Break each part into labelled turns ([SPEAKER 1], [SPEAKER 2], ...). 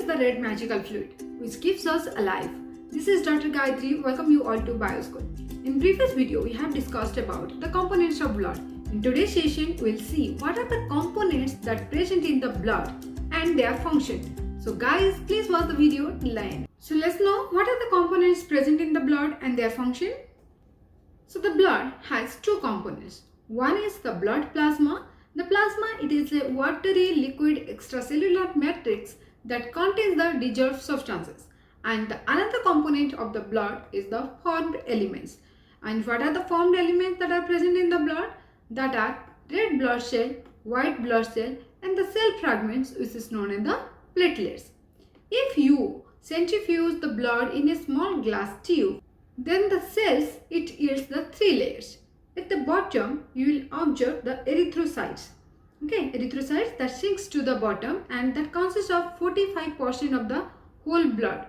[SPEAKER 1] is the red magical fluid which keeps us alive. This is Dr. Gayatri. Welcome you all to BioSchool. In previous video, we have discussed about the components of blood. In today's session, we'll see what are the components that are present in the blood and their function. So guys, please watch the video till the end. So let's know what are the components present in the blood and their function. So the blood has two components. One is the blood plasma. The plasma, it is a watery liquid extracellular matrix that contains the dissolved substances. And the another component of the blood is the formed elements. And what are the formed elements that are present in the blood? That are red blood cell, white blood cell, and the cell fragments, which is known as the platelets. If you centrifuge the blood in a small glass tube, then the cells, it yields the three layers. At the bottom, you will observe the erythrocytes. Okay, erythrocytes that sinks to the bottom and that consists of 45% of the whole blood.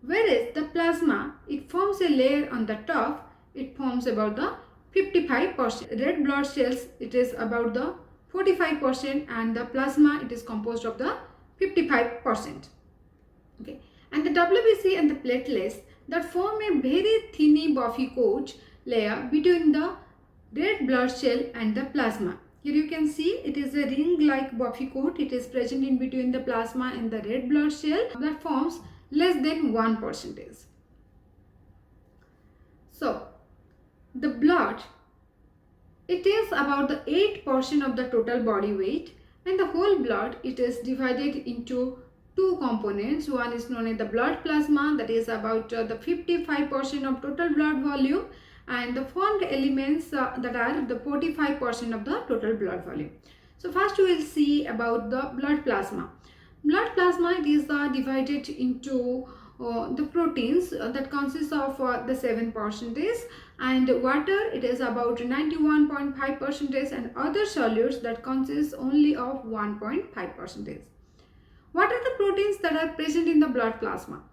[SPEAKER 1] Whereas the plasma, it forms a layer on the top, it forms about the 55%. Red blood cells, it is about the 45% and the plasma, it is composed of the 55%. Okay, and the WBC and the platelets that form a very thin buffy coat layer between the red blood cell and the plasma. Here you can see it is a ring-like buffy coat. It is present in between the plasma and the red blood cell that forms less than 1%. So, the blood, it is about the 8% of the total body weight, and the whole blood, it is divided into two components. One is known as the blood plasma, that is about the 55% of total blood volume, and the formed elements that are the 45% of the total blood volume. So first we will see about the blood plasma. Blood plasma, it is divided into the proteins that consists of the 7%, and water, it is about 91.5%, and other solutes that consists only of 1.5%. What are the proteins that are present in the blood plasma?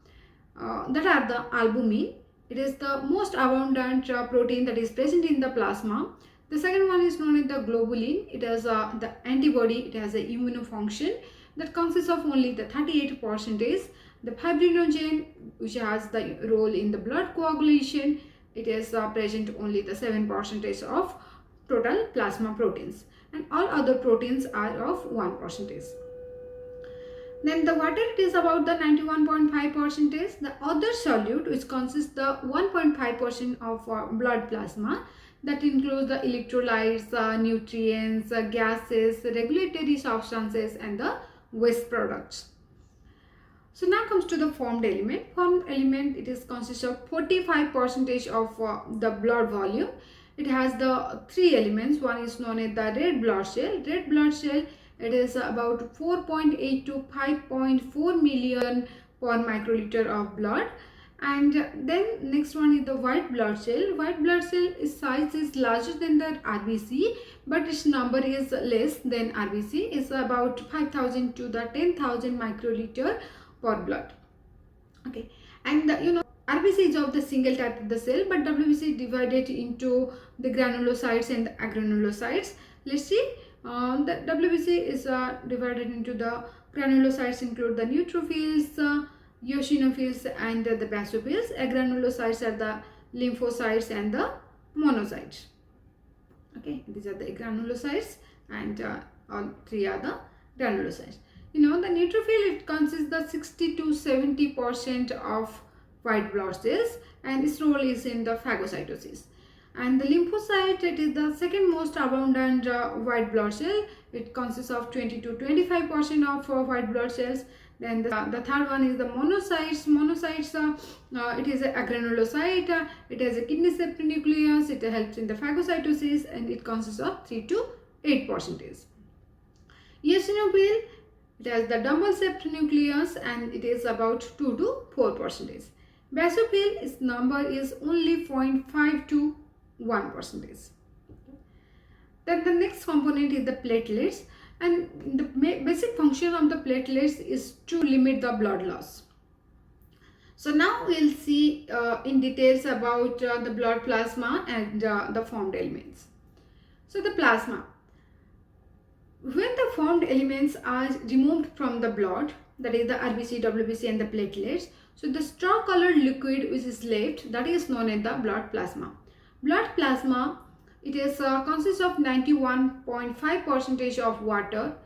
[SPEAKER 1] That are the albumin. It is the most abundant protein that is present in the plasma. The second one is known as the globulin. It has the antibody. It has a immunofunction that consists of only the 38%. The fibrinogen, which has the role in the blood coagulation, it is present only the 7% of total plasma proteins, and all other proteins are of 1%. Then the water, it is about the 91.5%. The other solute, which consists the 1.5% of blood plasma, that includes the electrolytes, nutrients, gases, regulatory substances, and the waste products. So now comes to the formed element. Formed element, it is consists of 45% of the blood volume. It has the three elements. One is known as the red blood cell. Red blood cell, it is about 4.8 to 5.4 million per microliter of blood. And then next one is the white blood cell. White blood cell size is larger than the RBC, but its number is less than RBC. It's about 5,000 to the 10,000 microliter per blood. Okay, and RBC is of the single type of the cell, but WBC is divided into the granulocytes and the agranulocytes. Let's see. The WBC is divided into the granulocytes, include the neutrophils, eosinophils, and the basophils. Agranulocytes are the lymphocytes and the monocytes. Okay, these are the granulocytes, and all three are the granulocytes. The neutrophil, it consists the 60 to 70% of white blood cells, and its role is in the phagocytosis. And the lymphocyte, it is the second most abundant white blood cell. It consists of 20 to 25% of white blood cells. Then the third one is the monocytes. Monocytes, it is a granulocyte. It has a kidney septal nucleus. It helps in the phagocytosis, and it consists of 3 to 8%. Eosinophil, it has the double septal nucleus, and it is about 2 to 4%. Basophil, its number is only 0.5 to 1%. Then the next component is the platelets, and the basic function of the platelets is to limit the blood loss. So now we'll see in details about the blood plasma and the formed elements. So the plasma, When the formed elements are removed from the blood, that is the RBC, WBC and the platelets, so the straw colored liquid which is left, that is known as the blood plasma. Blood plasma, it is consists of 91.5% of water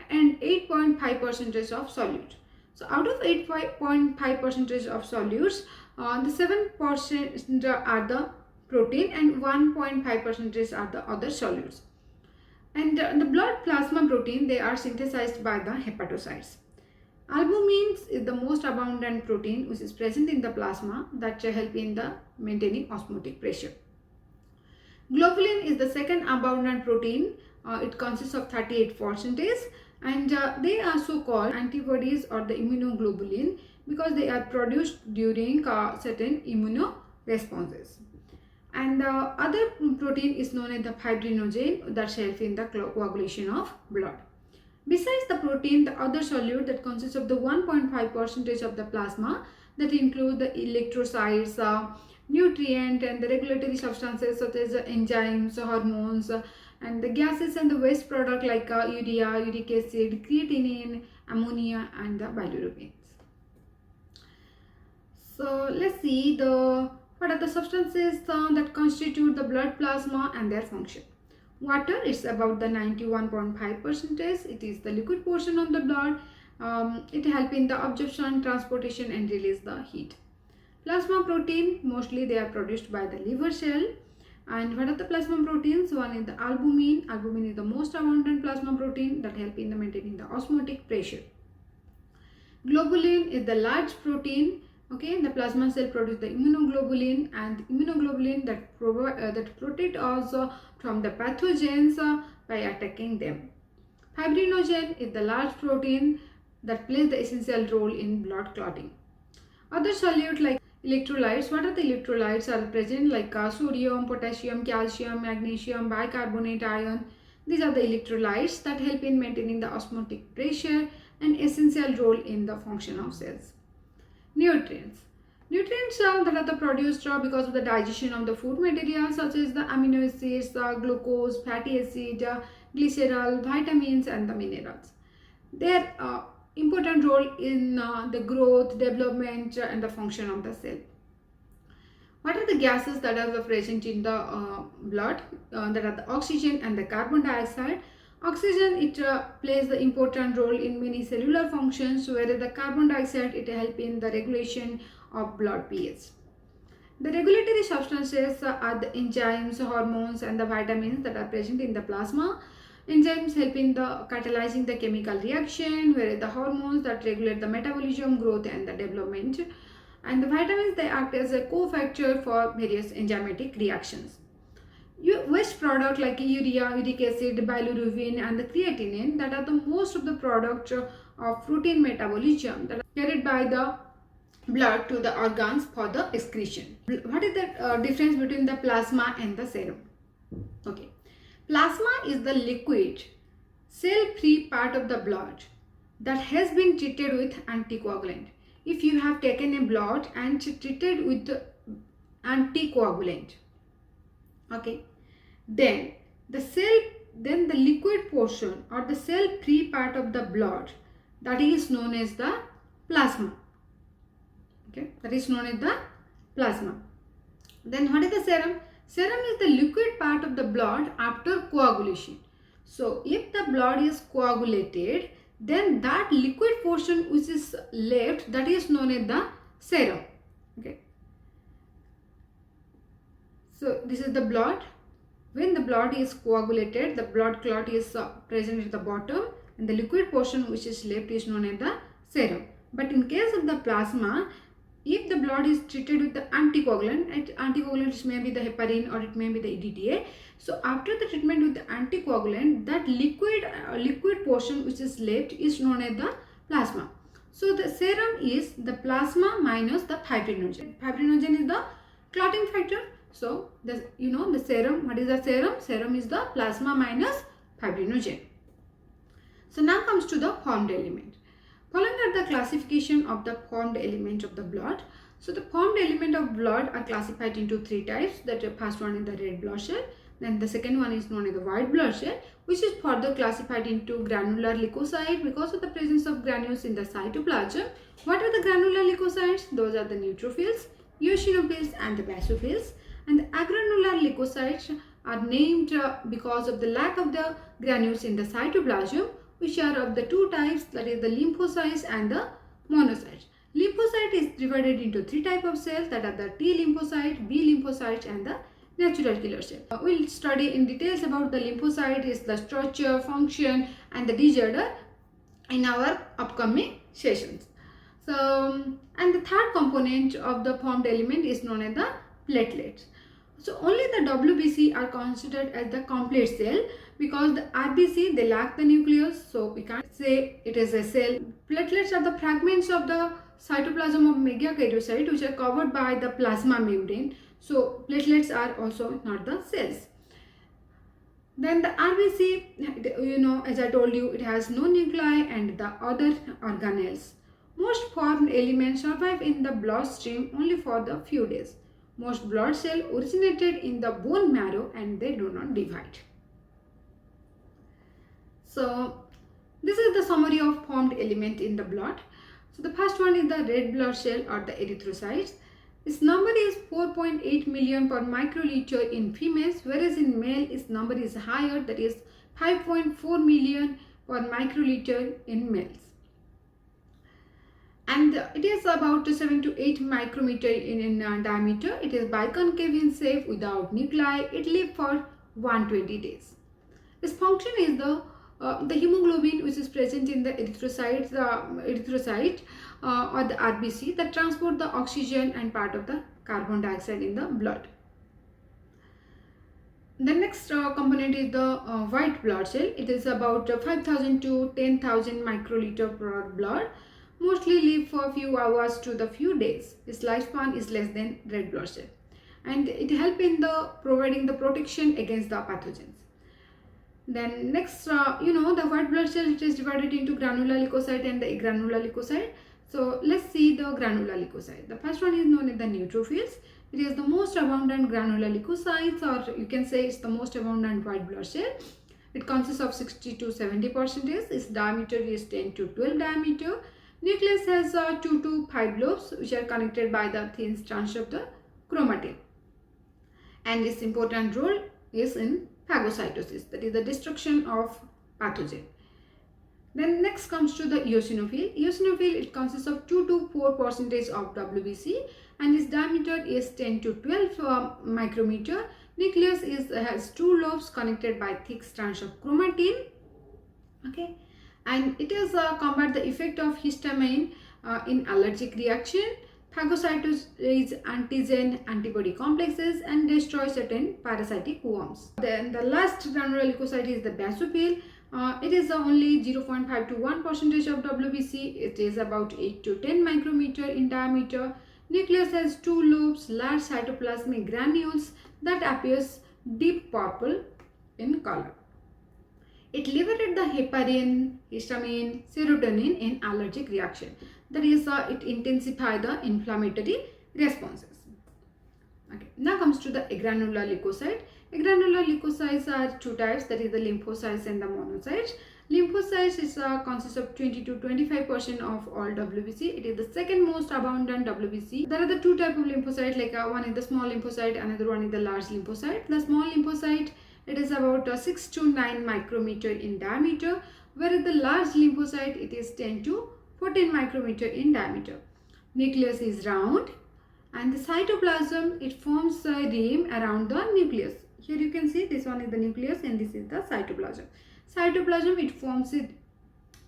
[SPEAKER 1] and 8.5% of solute. So out of 8.5% of solutes, the 7% are the protein and 1.5% are the other solutes. And the blood plasma protein, they are synthesized by the hepatocytes. Albumin is the most abundant protein which is present in the plasma that help in the maintaining osmotic pressure. Globulin is the second abundant protein. It consists of 38% and they are so called antibodies or the immunoglobulin because they are produced during certain immunoresponses. And the other protein is known as the fibrinogen that helps in the coagulation of blood. Besides the protein, the other solute that consists of the 1.5% of the plasma that include the electrocytes, nutrient and the regulatory substances such as enzymes, hormones, and the gases and the waste product like urea, uric acid, creatinine, ammonia and the bilirubins. So let's see what are the substances that constitute the blood plasma and their function. Water is about the 91.5%. It is the liquid portion of the blood. It helps in the absorption, transportation and release the heat. Plasma protein, mostly they are produced by the liver cell. And what are the plasma proteins? One is the albumin. Albumin is the most abundant plasma protein that help in the maintaining the osmotic pressure. Globulin is the large protein. Okay, the plasma cell produce the immunoglobulin, and immunoglobulin that protect us from the pathogens by attacking them. Fibrinogen is the large protein that plays the essential role in blood clotting. Other solute like electrolytes. What are the electrolytes are present like sodium, potassium, calcium, magnesium, bicarbonate, iron. These are the electrolytes that help in maintaining the osmotic pressure and essential role in the function of cells. Nutrients. Nutrients that are the produced because of the digestion of the food material such as the amino acids, glucose, fatty acid, glycerol, vitamins and the minerals. Their important role in the growth, development and the function of the cell. What are the gases that are present in the blood? That are the oxygen and the carbon dioxide. Oxygen, it plays the important role in many cellular functions, whereas the carbon dioxide, it helps in the regulation of blood pH. The regulatory substances are the enzymes, hormones and the vitamins that are present in the plasma. Enzymes help in the catalyzing the chemical reaction, whereas the hormones that regulate the metabolism, growth and the development. And the vitamins, they act as a cofactor for various enzymatic reactions. Waste product like urea, uric acid, bilirubin and the creatinine, that are the most of the product of protein metabolism that are carried by the blood to the organs for the excretion. What is the difference between the plasma and the serum? Okay, plasma is the liquid cell-free part of the blood that has been treated with anticoagulant. If you have taken a blood and treated with the anticoagulant, okay, then the liquid portion or the cell-free part of the blood, that is known as the plasma. Okay, that is known as the plasma. Then what is the serum? Serum is the liquid part of the blood after coagulation. So if the blood is coagulated, then that liquid portion which is left, that is known as the serum. Okay, so this is the blood. When the blood is coagulated, the blood clot is present at the bottom and the liquid portion which is left is known as the serum. But in case of the plasma, if the blood is treated with the anticoagulant, anticoagulants may be the heparin or it may be the EDTA. So after the treatment with the anticoagulant, that liquid portion which is left is known as the plasma. So the serum is the plasma minus the fibrinogen. Fibrinogen is the clotting factor. So the serum, what is the serum? Serum is the plasma minus fibrinogen. So now comes to the formed element. Following are the classification of the formed element of the blood. So the formed element of blood are classified into three types. That first one is the red blood cell, Then the second one is known as the white blood cell, which is further classified into granular leukocyte because of the presence of granules in the cytoplasm. What are the granular leukocytes? Those are the neutrophils, eosinophils and the basophils. And the agranular leukocytes are named because of the lack of the granules in the cytoplasm, which are of the two types, that is the lymphocytes and the monocytes. Lymphocyte is divided into three types of cells, that are the T lymphocyte, B lymphocyte and the natural killer cell. We'll study in details about the lymphocyte, is the structure, function and the disorder in our upcoming sessions. So, and the third component of the formed element is known as the platelets. So only the WBC are considered as the complete cell, because the RBC, they lack the nucleus, so we can't say it is a cell. Platelets are the fragments of the cytoplasm of megakaryocyte which are covered by the plasma membrane. So platelets are also not the cells. Then the RBC, as I told you, it has no nuclei and the other organelles. Most formed elements survive in the bloodstream only for the few days. Most blood cells originated in the bone marrow and they do not divide. So this is the summary of formed element in the blood. So the first one is the red blood cell or the erythrocytes. Its number is 4.8 million per microliter in females, whereas in male its number is higher, that is 5.4 million per microliter in males. And it is about 7 to 8 micrometer in diameter. It is biconcave in shape without nuclei. It lives for 120 days. Its function is the hemoglobin which is present in the erythrocyte or the RBC that transport the oxygen and part of the carbon dioxide in the blood. The next component is the white blood cell. It is about 5,000 to 10,000 microliter per blood. Mostly live for a few hours to the few days. Its lifespan is less than red blood cell, and it helps in the providing the protection against the pathogens. Then next, the white blood cell, it is divided into granular leukocyte and the agranular leukocyte. So let's see the granular leukocyte. The first one is known as the neutrophils. It is the most abundant granular leukocytes, or you can say it's the most abundant white blood cell. It consists of 60 to 70%. Its diameter is 10 to 12 diameter. Nucleus has 2 to 5 lobes which are connected by the thin strands of the chromatin. And its important role is in phagocytosis, that is the destruction of pathogen. Then next comes to the eosinophil. Eosinophil, it consists of 2 to 4% of WBC and its diameter is 10 to 12 micrometer. Nucleus has 2 lobes connected by thick strands of chromatin. Okay. And it is combat the effect of histamine in allergic reaction, phagocytose antigen antibody complexes, and destroy certain parasitic worms. Then the last granular leukocyte is the basophil. It is only 0.5 to 1% of WBC. It is about 8 to 10 micrometer in diameter. Nucleus has 2 lobes, large cytoplasmic granules that appears deep purple in color. It liberates the heparin, histamine, serotonin in allergic reaction. That is, it intensifies the inflammatory responses. Okay. Now comes to the agranular leukocyte. Agranular leukocytes are two types, that is the lymphocytes and the monocytes. Lymphocytes consists of 20 to 25% of all WBC. It is the second most abundant WBC. There are the two types of lymphocytes, like one is the small lymphocyte, another one is the large lymphocyte. The small lymphocyte, it is about 6 to 9 micrometer in diameter, whereas the large lymphocyte, it is 10 to 14 micrometer in diameter. Nucleus is round and the cytoplasm, it forms a rim around the nucleus. Here you can see this one is the nucleus and this is the cytoplasm. Cytoplasm, it forms a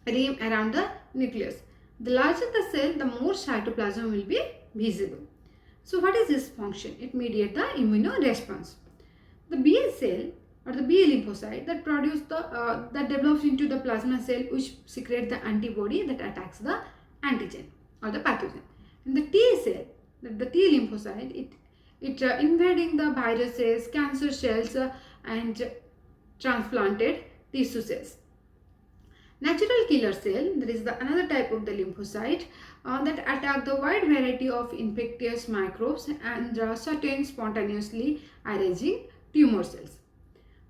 [SPEAKER 1] rim around the nucleus. The larger the cell, the more cytoplasm will be visible. So what is this function? It mediates the immunoresponse. The B cell or the B lymphocyte that produce the that develops into the plasma cell which secretes the antibody that attacks the antigen or the pathogen. And the T cell, the T lymphocyte, it invading the viruses, cancer cells and transplanted tissue cells. Natural killer cell, that is the another type of the lymphocyte that attack the wide variety of infectious microbes and certain spontaneously arising tumor cells.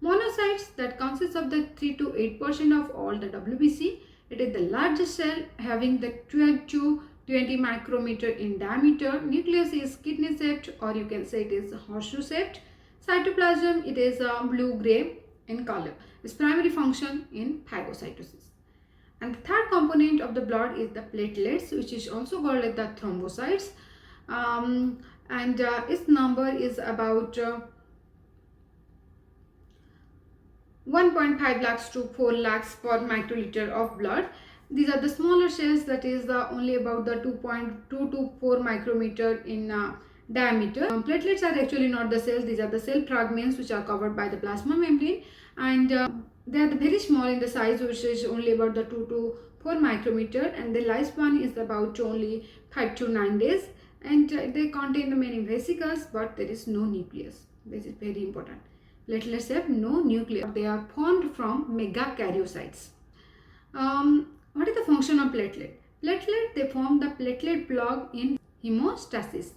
[SPEAKER 1] Monocytes, that consists of the 3 to 8% of all the WBC. It is the largest cell having the 12 to 20 micrometer in diameter. Nucleus is kidney shaped, or you can say it is horseshoe shaped. Cytoplasm, it is blue-gray in color. Its primary function in phagocytosis. And the third component of the blood is the platelets, which is also called as the thrombocytes. And its number is about 1.5 lakhs to 4 lakhs per microliter of blood. These are the smaller cells, that is only about the 2.2 to 4 micrometer in diameter. Platelets are actually not the cells, these are the cell fragments which are covered by the plasma membrane, and they are very small in the size, which is only about the 2 to 4 micrometer, and the lifespan is about only 5 to 9 days, and they contain the many vesicles, but there is no nucleus. This is very important. Platelets have no nucleus. They are formed from megakaryocytes. What is the function of platelet? Platelet, they form the platelet block in hemostasis,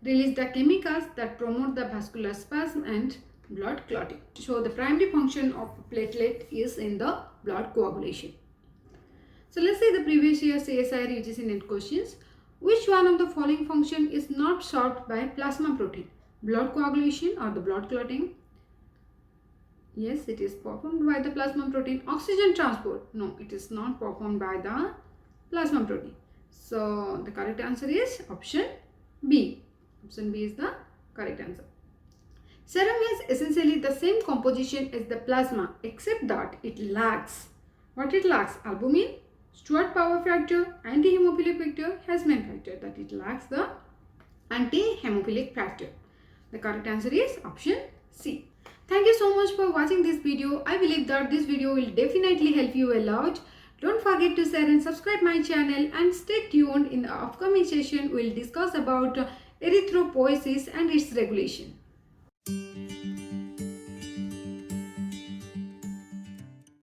[SPEAKER 1] release the chemicals that promote the vascular spasm and blood clotting. So the primary function of platelet is in the blood coagulation. So let's say the previous year CSIR UGC NET questions. Which one of the following function is not served by plasma protein? Blood coagulation or the blood clotting? Yes, it is performed by the plasma protein. Oxygen transport? No, it is not performed by the plasma protein. So the correct answer is option B. Option B is the correct answer. Serum has essentially the same composition as the plasma, except that it lacks. What it lacks? Albumin, Stuart power factor, anti-hemophilic factor, Hasman factor. That it lacks the anti-hemophilic factor. The correct answer is option C. Thank you so much for watching this video. I believe that this video will definitely help you a lot. Don't forget to share and subscribe my channel, and stay tuned. In the upcoming session, we'll discuss about erythropoiesis and its regulation.